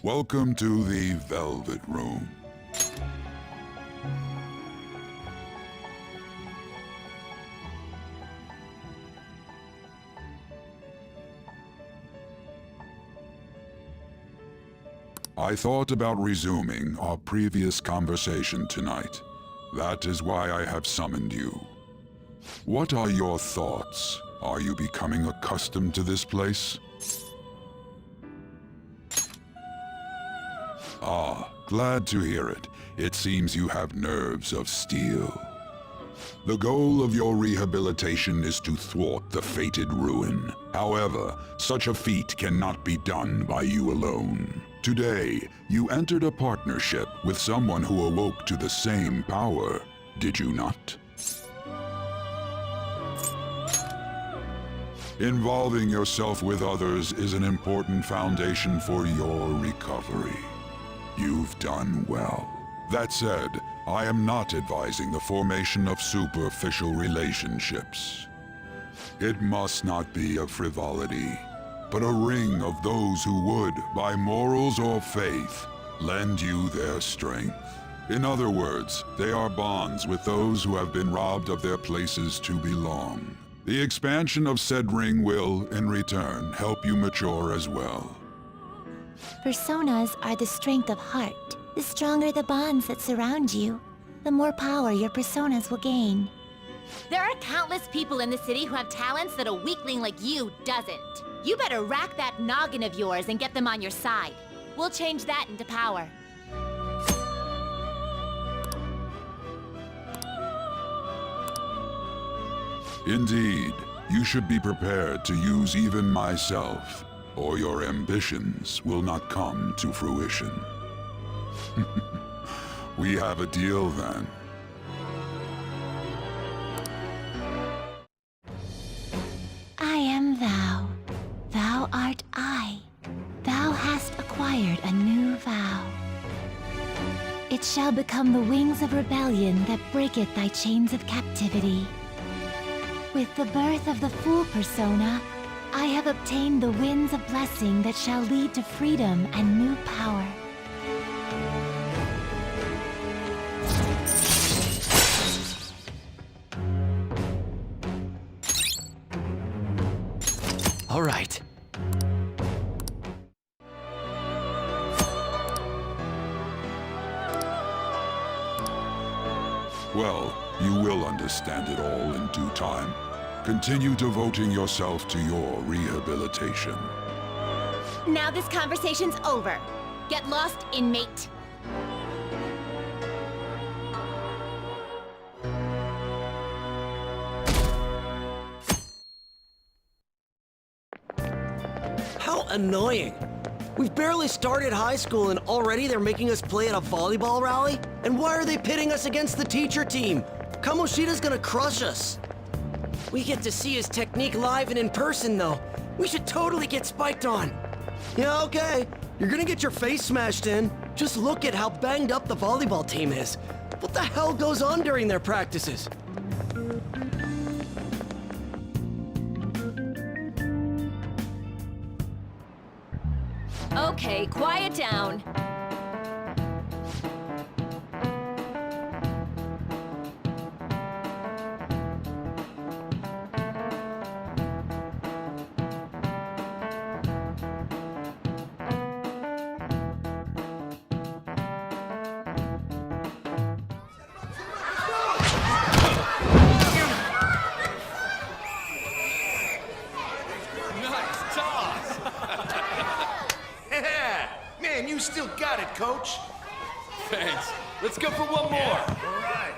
Welcome to the Velvet Room. I thought about resuming our previous conversation tonight. That is why I have summoned you. What are your thoughts? Are you becoming accustomed to this place? Ah, glad to hear it. It seems you have nerves of steel. The goal of your rehabilitation is to thwart the fated ruin. However, such a feat cannot be done by you alone. Today, you entered a partnership with someone who awoke to the same power, did you not? Involving yourself with others is an important foundation for your recovery. You've done well. That said, I am not advising the formation of superficial relationships. It must not be a frivolity, but a ring of those who would, by morals or faith, lend you their strength. In other words, they are bonds with those who have been robbed of their places to belong. The expansion of said ring will, in return, help you mature as well. Personas are the strength of heart. The stronger the bonds that surround you, the more power your personas will gain. There are countless people in the city who have talents that a weakling like you doesn't. You better rack that noggin of yours and get them on your side. We'll change that into power. Indeed, you should be prepared to use even myself, or your ambitions will not come to fruition. We have a deal then. I am thou. Thou art I. Thou hast acquired a new vow. It shall become the wings of rebellion that breaketh thy chains of captivity. With the birth of the Fool persona, I have obtained the winds of blessing that shall lead to freedom and new power. All right. Well, you will understand it all in due time. Continue devoting yourself to your rehabilitation. Now this conversation's over. Get lost, inmate. How annoying. We've barely started high school and already they're making us play at a volleyball rally? And why are they pitting us against the teacher team? Kamoshida's gonna crush us. We get to see his technique live and in person, though. We should totally get spiked on. Yeah, okay. You're gonna get your face smashed in. Just look at how banged up the volleyball team is. What the hell goes on during their practices? Okay, quiet down. Man, you still got it, Coach. Thanks. Let's go for one more. All right.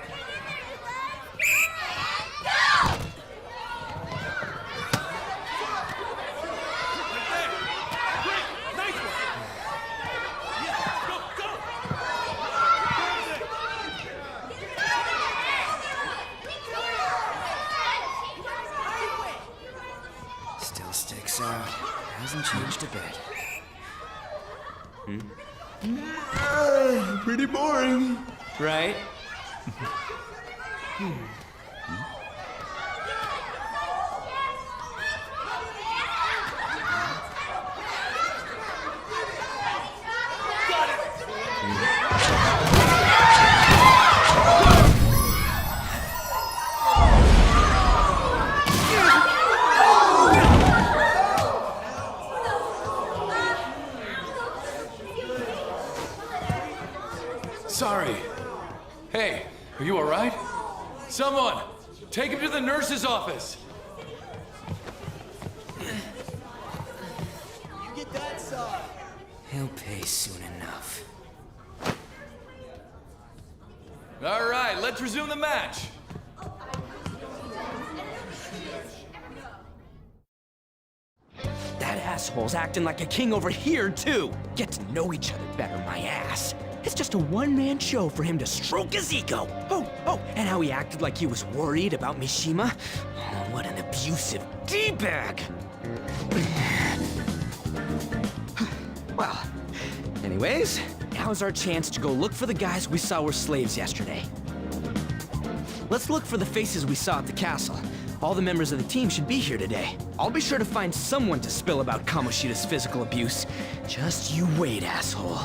Still sticks out. Hasn't changed a bit. Pretty boring. Right? Sorry. Hey, are you alright? Someone! Take him to the nurse's office! He'll pay soon enough. Alright, let's resume the match! That asshole's acting like a king over here, too. Get to know each other better, my ass. It's just a one-man show for him to stroke his ego. Oh, and how he acted like he was worried about Mishima. Oh, what an abusive D-bag. Well, anyways, now's our chance to go look for the guys we saw were slaves yesterday. Let's look for the faces we saw at the castle. All the members of the team should be here today. I'll be sure to find someone to spill about Kamoshida's physical abuse. Just you wait, asshole.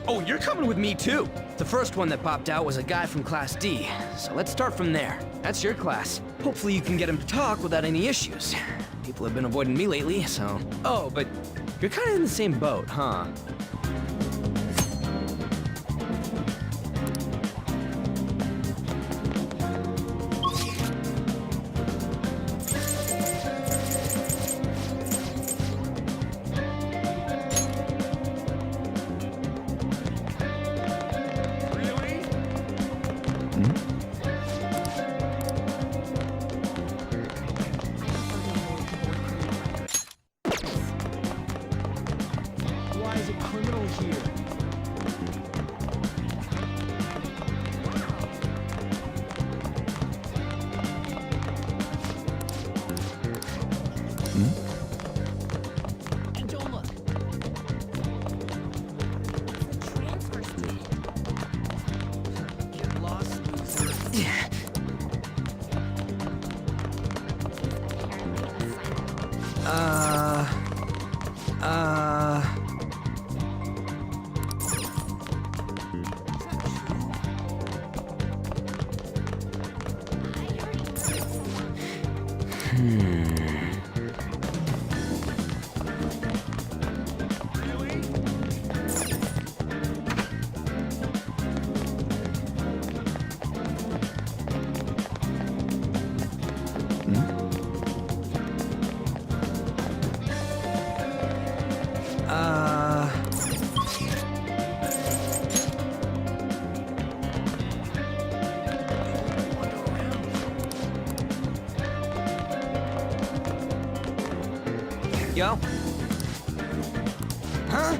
Oh, you're coming with me too. The first one that popped out was a guy from Class D, so let's start from there. That's your class. Hopefully you can get him to talk without any issues. People have been avoiding me lately, so... Oh, but you're kind of in the same boat, huh? Why is a criminal here? Hey, don't look. Transfer student. Get lost, loser. Yo. Huh?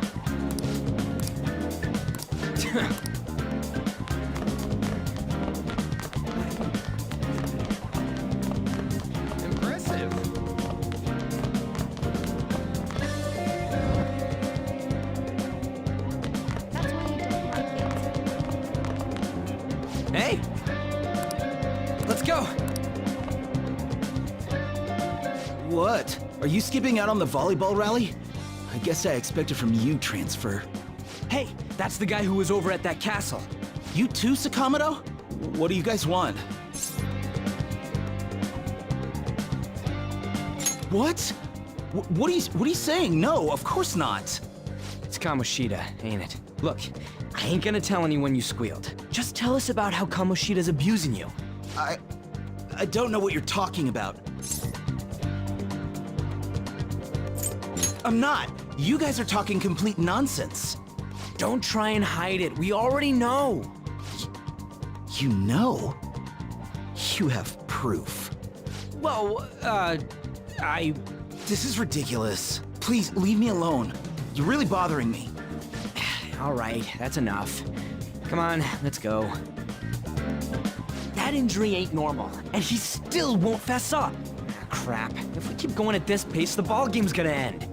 Impressive. Hey! Let's go! What? Are you skipping out on the volleyball rally? I guess I expected from you, Transfer. Hey, that's the guy who was over at that castle. You too, Sakamoto? What do you guys want? What? What are you saying? No, of course not. It's Kamoshida, ain't it? Look, I ain't gonna tell anyone you squealed. Just tell us about how Kamoshida's abusing you. I don't know what you're talking about. I'm not. You guys are talking complete nonsense. Don't try and hide it. We already know. You know? You have proof. Well, This is ridiculous. Please, leave me alone. You're really bothering me. All right, that's enough. Come on, let's go. That injury ain't normal, and he still won't fess up. Crap. If we keep going at this pace, the ball game's gonna end.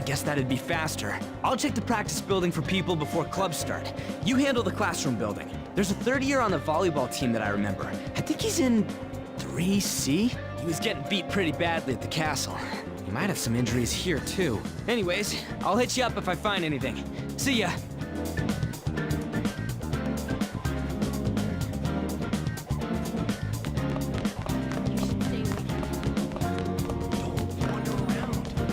Guess that'd be faster. I'll check the practice building for people before clubs start. You handle the classroom building. There's a third year on the volleyball team that I remember. I think he's in 3C? He was getting beat pretty badly at the castle. He might have some injuries here, too. Anyways, I'll hit you up if I find anything. See ya. You should stay away from Don't wander around.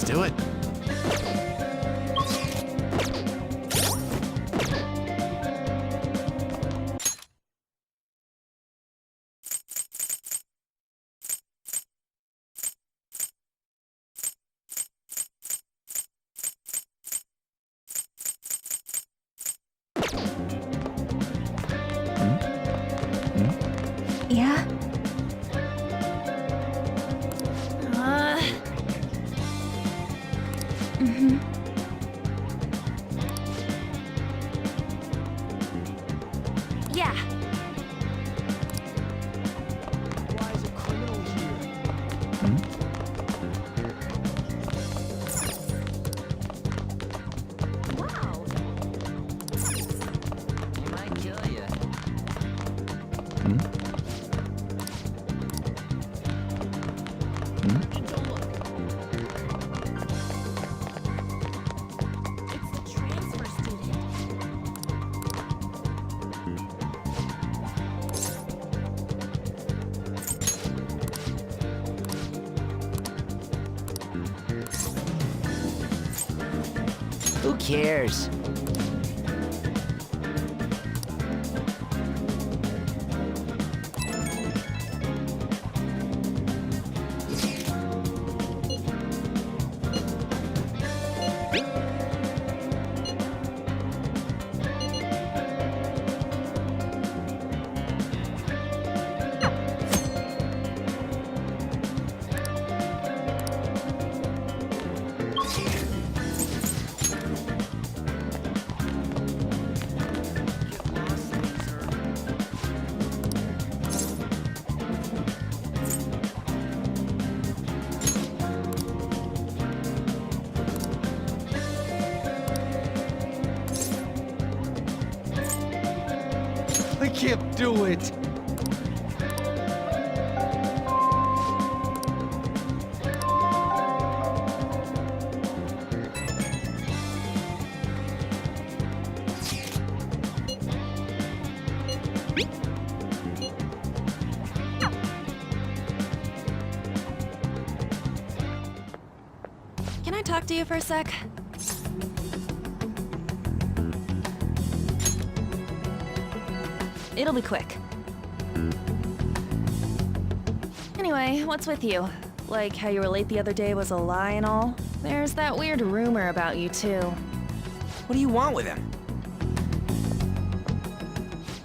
do it. Yeah? Yeah. Why is a criminal here? Wow. He might kill you. It's the transfer student. Who cares? I can't do it. Can I talk to you for a sec? It'll be quick. Anyway, what's with you? Like how you were late the other day was a lie and all? There's that weird rumor about you too. What do you want with him?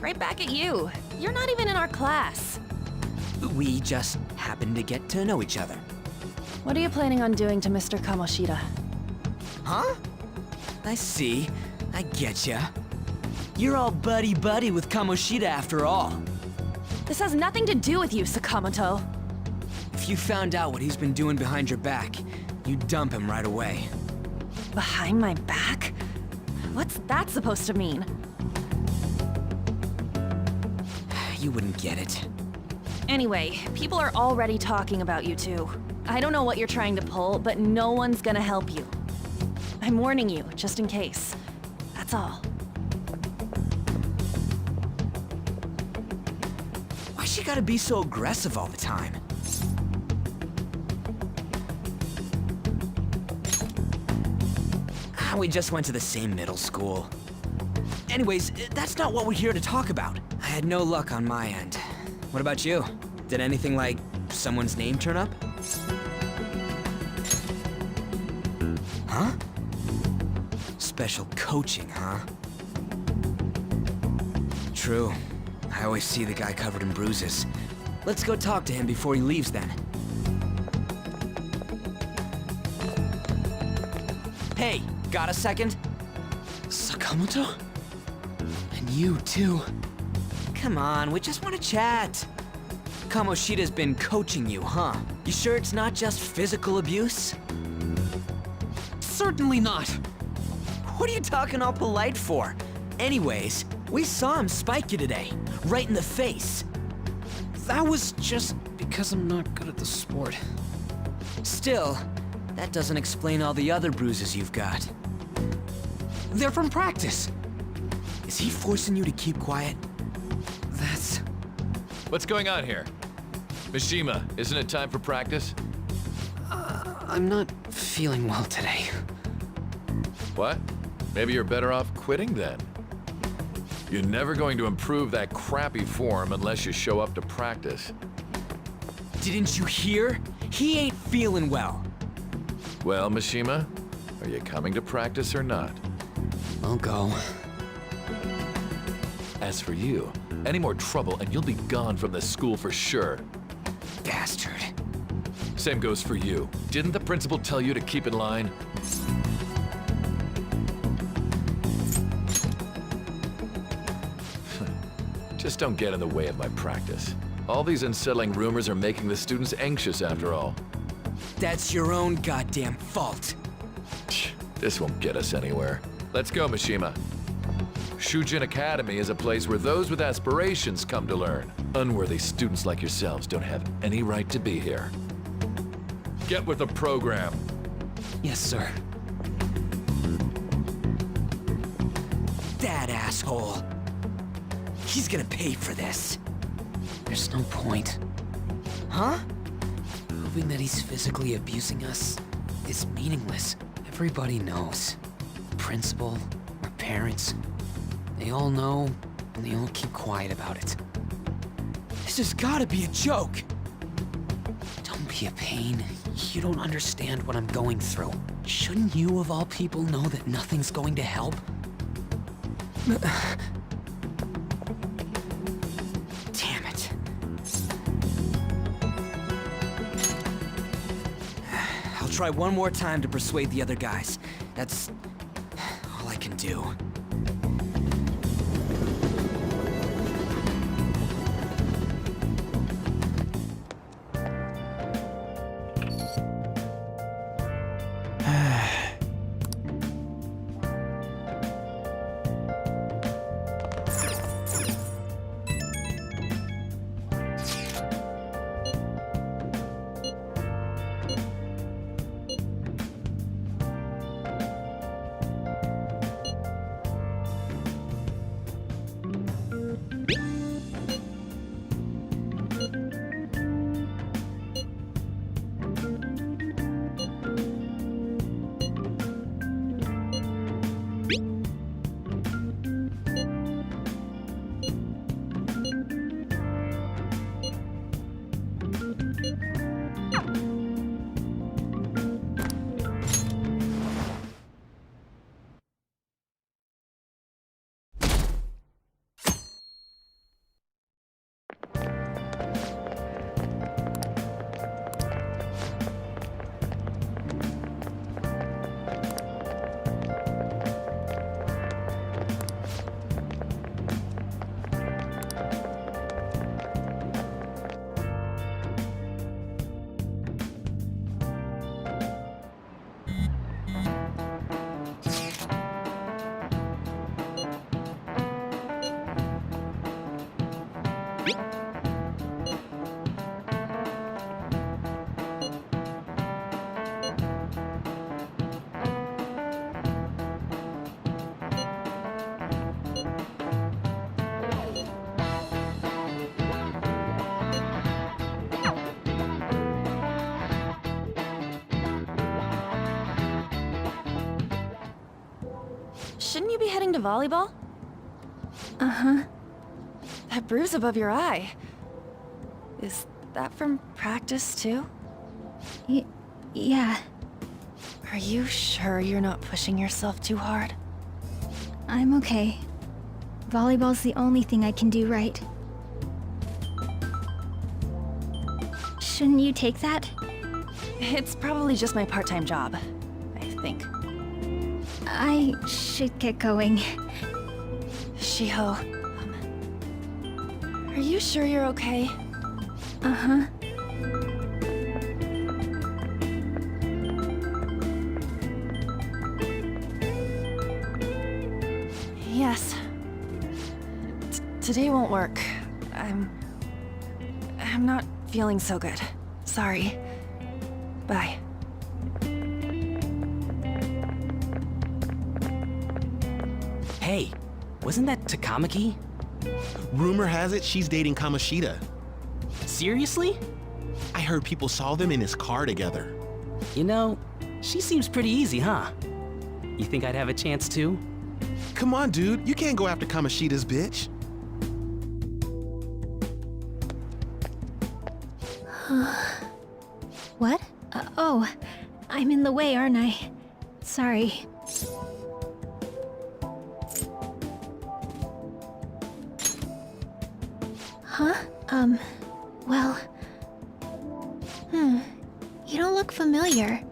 Right back at you. You're not even in our class. We just happened to get to know each other. What are you planning on doing to Mr. Kamoshida? Huh? I see. I getcha. You're all buddy-buddy with Kamoshida after all. This has nothing to do with you, Sakamoto. If you found out what he's been doing behind your back, you'd dump him right away. Behind my back? What's that supposed to mean? You wouldn't get it. Anyway, people are already talking about you two. I don't know what you're trying to pull, but no one's gonna help you. I'm warning you, just in case. That's all. Why she gotta be so aggressive all the time? We just went to the same middle school. Anyways, that's not what we're here to talk about. I had no luck on my end. What about you? Did anything like someone's name turn up? Huh? Special coaching, huh? True. I always see the guy covered in bruises. Let's go talk to him before he leaves then. Hey, got a second? Sakamoto? And you too. Come on, we just want to chat. Kamoshida's been coaching you, huh? You sure it's not just physical abuse? Certainly not. What are you talking all polite for? Anyways, we saw him spike you today, right in the face. That was just because I'm not good at the sport. Still, that doesn't explain all the other bruises you've got. They're from practice. Is he forcing you to keep quiet? That's... What's going on here? Mishima, isn't it time for practice? I'm not feeling well today. What? Maybe you're better off quitting then. You're never going to improve that crappy form unless you show up to practice. Didn't you hear? He ain't feeling well. Well, Mishima, are you coming to practice or not? I'll go. As for you, any more trouble and you'll be gone from this school for sure. Bastard. Same goes for you. Didn't the principal tell you to keep in line? Just don't get in the way of my practice. All these unsettling rumors are making the students anxious after all. That's your own goddamn fault. This won't get us anywhere. Let's go, Mishima. Shujin Academy is a place where those with aspirations come to learn. Unworthy students like yourselves don't have any right to be here. Get with the program. Yes, sir. That asshole. He's gonna pay for this. There's no point. Huh? Proving that he's physically abusing us is meaningless. Everybody knows. The principal, our parents, they all know, and they all keep quiet about it. This has gotta be a joke. Don't be a pain. You don't understand what I'm going through. Shouldn't you, of all people, know that nothing's going to help? Damn it. I'll try one more time to persuade the other guys. That's all I can do. Shouldn't you be heading to volleyball? Uh-huh. That bruise above your eye. Is that from practice too? Yeah, Are you sure you're not pushing yourself too hard? I'm okay. Volleyball's the only thing I can do right. Shouldn't you take that? It's probably just my part-time job, I think. I should get going. Shiho, are you sure you're okay? Uh-huh. Yes. Today won't work. I'm not feeling so good. Sorry. Bye. Hey, wasn't that Takamaki? Rumor has it she's dating Kamoshida. Seriously? I heard people saw them in his car together. You know, She seems pretty easy, huh? You think I'd have a chance too? Come on, dude. You can't go after Kamoshida's bitch. What? Oh, I'm in the way, aren't I? Sorry. Huh? Well... You don't look familiar.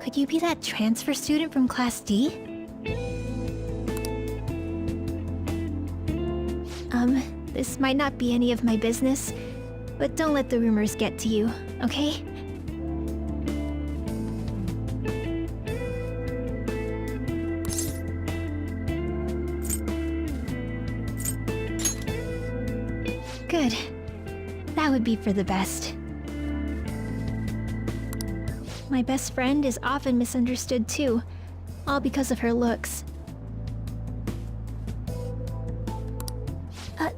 Could you be that transfer student from Class D? This might not be any of my business, but don't let the rumors get to you, okay? Good. That would be for the best. My best friend is often misunderstood too, all because of her looks.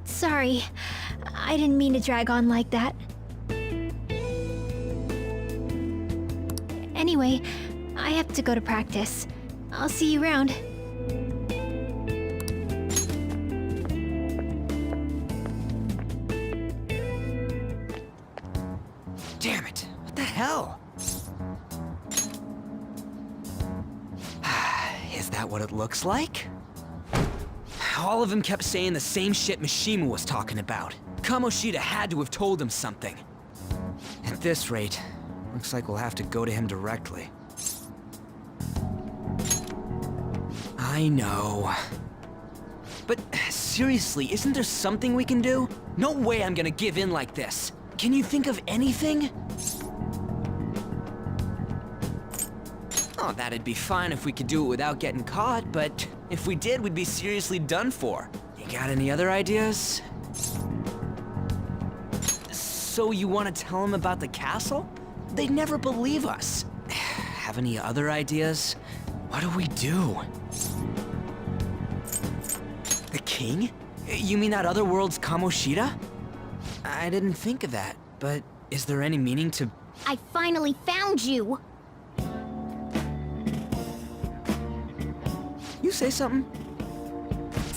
Sorry. I didn't mean to drag on like that. Anyway, I have to go to practice. I'll see you around. Damn it! What the hell? Is that what it looks like? All of them kept saying the same shit Mishima was talking about. Kamoshida had to have told him something. At this rate, looks like we'll have to go to him directly. I know. But seriously, isn't there something we can do? No way I'm gonna give in like this. Can you think of anything? Oh, that'd be fine if we could do it without getting caught, but if we did, we'd be seriously done for. You got any other ideas? So you want to tell them about the castle? They'd never believe us. Have any other ideas? What do we do? The king? You mean that other world's Kamoshida? I didn't think of that, but is there any meaning to... I finally found you! You say something?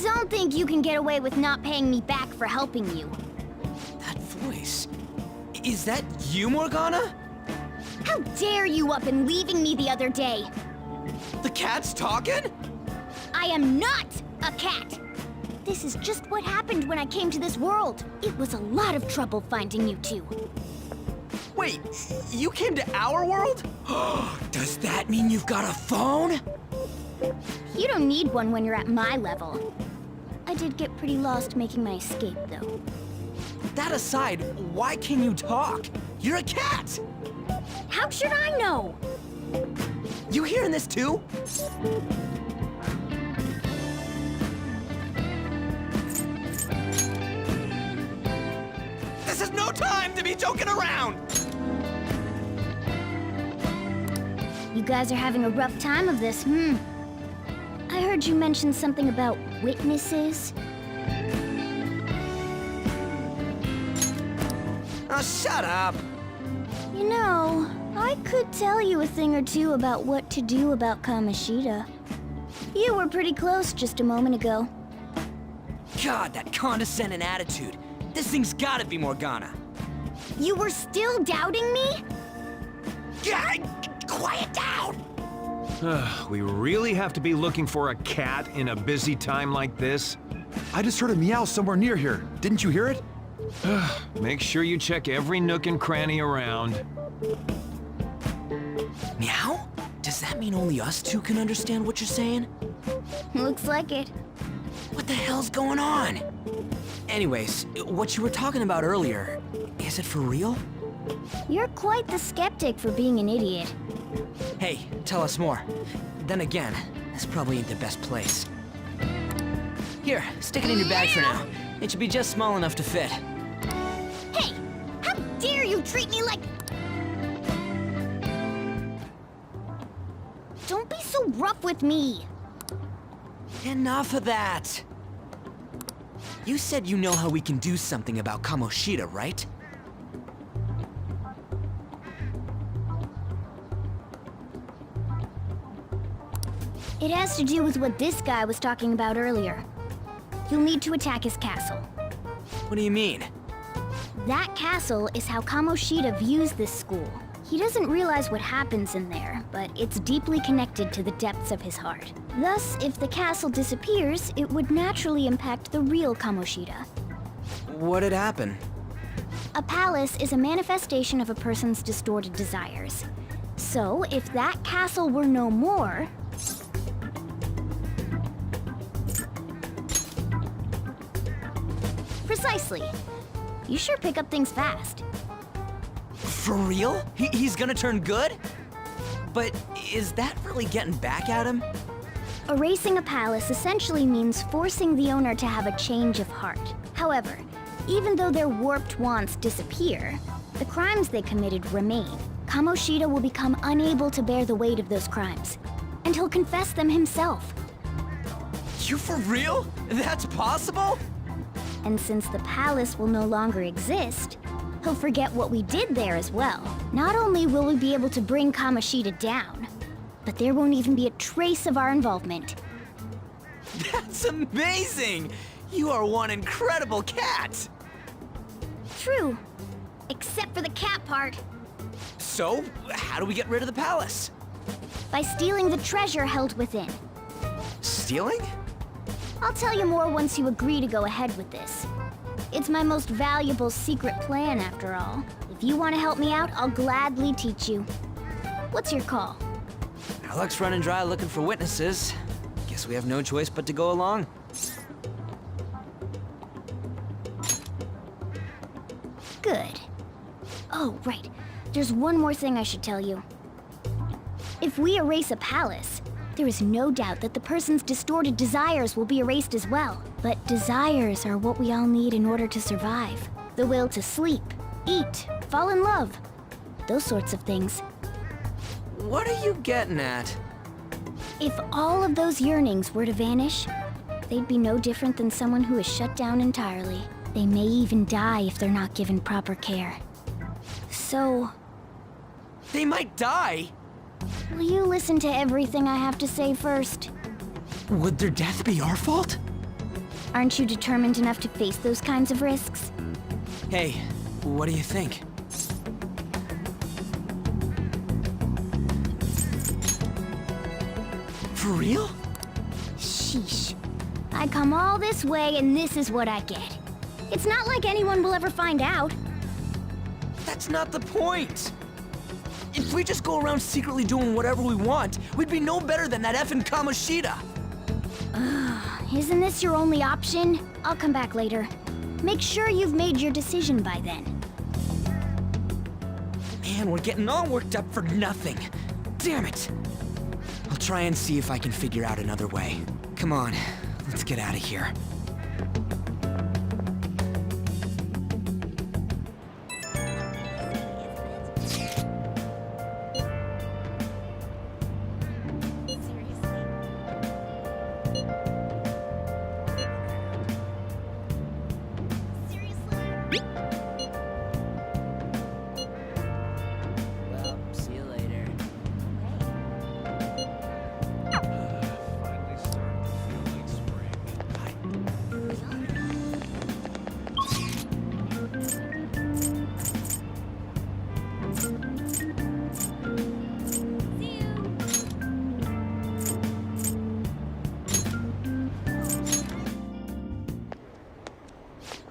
Don't think you can get away with not paying me back for helping you. That voice... Is that you, Morgana? How dare you up and leaving me the other day? The cat's talking? I am not a cat! This is just what happened when I came to this world. It was a lot of trouble finding you two. Wait, you came to our world? Does that mean you've got a phone? You don't need one when you're at my level. I did get pretty lost making my escape, though. That aside, why can you talk? You're a cat! How should I know? You hearing this too? This is no time to be joking around! You guys are having a rough time of this, I heard you mention something about witnesses. Oh, shut up! You know, I could tell you a thing or two about what to do about Kamoshida. You were pretty close just a moment ago. God, that condescending attitude. This thing's gotta be Morgana. You were still doubting me? God, quiet down! We really have to be looking for a cat in a busy time like this? I just heard a meow somewhere near here. Didn't you hear it? Make sure you check every nook and cranny around. Meow? Does that mean only us two can understand what you're saying? Looks like it. What the hell's going on? Anyways, what you were talking about earlier, is it for real? You're quite the skeptic for being an idiot. Hey, tell us more. Then again, this probably ain't the best place. Here, stick it in your bag for now. It should be just small enough to fit. Hey! How dare you treat me like... Don't be so rough with me! Enough of that! You said you know how we can do something about Kamoshida, right? It has to do with what this guy was talking about earlier. You'll need to attack his castle. What do you mean? That castle is how Kamoshida views this school. He doesn't realize what happens in there, but it's deeply connected to the depths of his heart. Thus, if the castle disappears, it would naturally impact the real Kamoshida. What'd happen? A palace is a manifestation of a person's distorted desires. So, if that castle were no more... Precisely. You sure pick up things fast. For real? He's gonna turn good? But is that really getting back at him? Erasing a palace essentially means forcing the owner to have a change of heart. However, even though their warped wants disappear, the crimes they committed remain. Kamoshida will become unable to bear the weight of those crimes, and he'll confess them himself. You for real? That's possible? And since the palace will no longer exist, he'll forget what we did there as well. Not only will we be able to bring Kamoshida down, but there won't even be a trace of our involvement. That's amazing! You are one incredible cat! True. Except for the cat part. So, how do we get rid of the palace? By stealing the treasure held within. Stealing? I'll tell you more once you agree to go ahead with this. It's my most valuable secret plan, after all. If you want to help me out, I'll gladly teach you. What's your call? Our luck's running dry looking for witnesses. Guess we have no choice but to go along. Good. Oh, right. There's one more thing I should tell you. If we erase a palace, there is no doubt that the person's distorted desires will be erased as well. But desires are what we all need in order to survive. The will to sleep, eat, fall in love. Those sorts of things. What are you getting at? If all of those yearnings were to vanish, they'd be no different than someone who is shut down entirely. They may even die if they're not given proper care. So... They might die? Will you listen to everything I have to say first? Would their death be our fault? Aren't you determined enough to face those kinds of risks? Hey, what do you think? For real? Sheesh. I come all this way and this is what I get. It's not like anyone will ever find out. That's not the point! If we just go around secretly doing whatever we want, we'd be no better than that effing Kamoshida! Isn't this your only option? I'll come back later. Make sure you've made your decision by then. Man, we're getting all worked up for nothing. Damn it! I'll try and see if I can figure out another way. Come on, let's get out of here.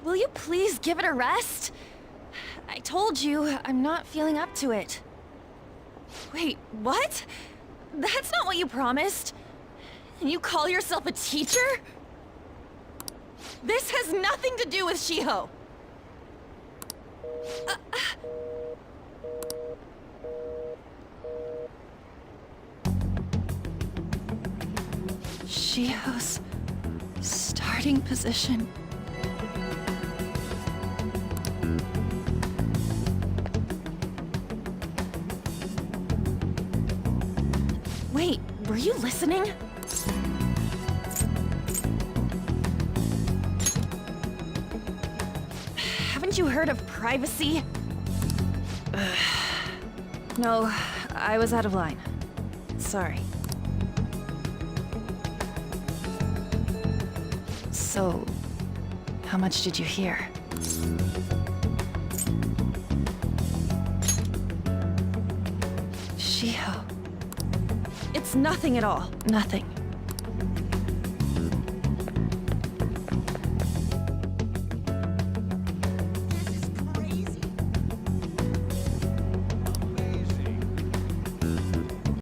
Will you please give it a rest? I told you, I'm not feeling up to it. Wait, what? That's not what you promised. And you call yourself a teacher? This has nothing to do with Shiho. Shiho's starting position. Wait, were you listening? Haven't you heard of privacy? No, I was out of line. Sorry. So, how much did you hear? Shiho. It's nothing at all. Nothing.